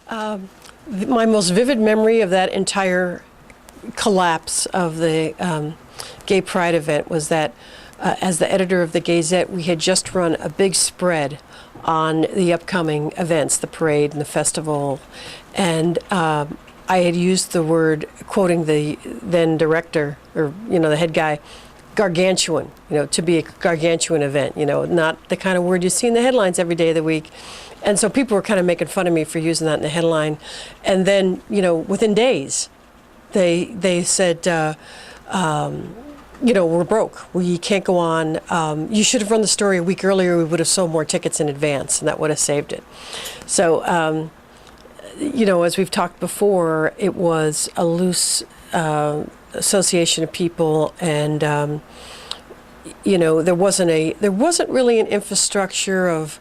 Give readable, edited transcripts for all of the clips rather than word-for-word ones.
My most vivid memory of that entire collapse of the Gay Pride event was that as the editor of the Gazette, we had just run a big spread on the upcoming events, the parade and the festival, and I had used the word, quoting the then director, or the head guy, gargantuan, to be a gargantuan event, not the kind of word you see in the headlines every day of the week. And so people were kind of making fun of me for using that in the headline. And then, within days, they said, we're broke. We can't go on. You should have run the story a week earlier. We would have sold more tickets in advance, and that would have saved it. So, as we've talked before, it was a loose association of people, and there wasn't really an infrastructure of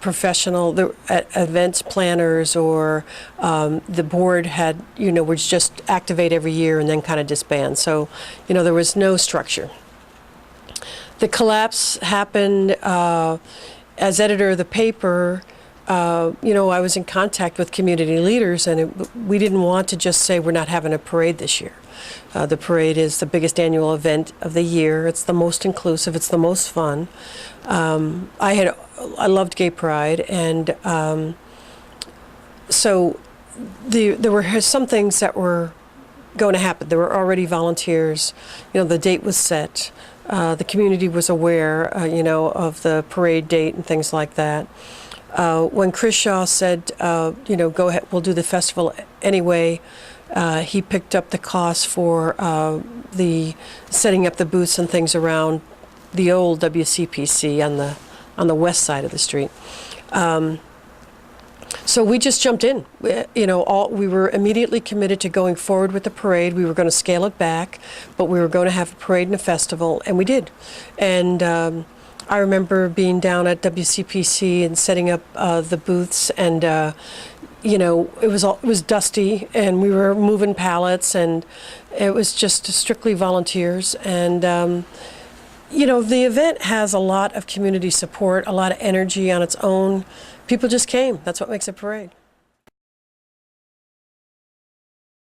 professional events planners, or the board had would just activate every year and then kind of disband. So there was no structure. The collapse happened as editor of the paper. I was in contact with community leaders, and we didn't want to just say we're not having a parade this year. The parade is the biggest annual event of the year. It's the most inclusive. It's the most fun. I loved Gay Pride, and so there were some things that were going to happen. There were already volunteers. The date was set. The community was aware, of the parade date and things like that. When Chris Shaw said, go ahead, we'll do the festival anyway, he picked up the cost for the setting up the booths and things around the old WCPC on the west side of the street. So we just jumped in. We were immediately committed to going forward with the parade. We were going to scale it back, but we were going to have a parade and a festival, and we did. And I remember being down at WCPC and setting up the booths, and it was dusty, and we were moving pallets, and it was just strictly volunteers. And the event has a lot of community support, a lot of energy on its own. People just came. That's what makes a parade.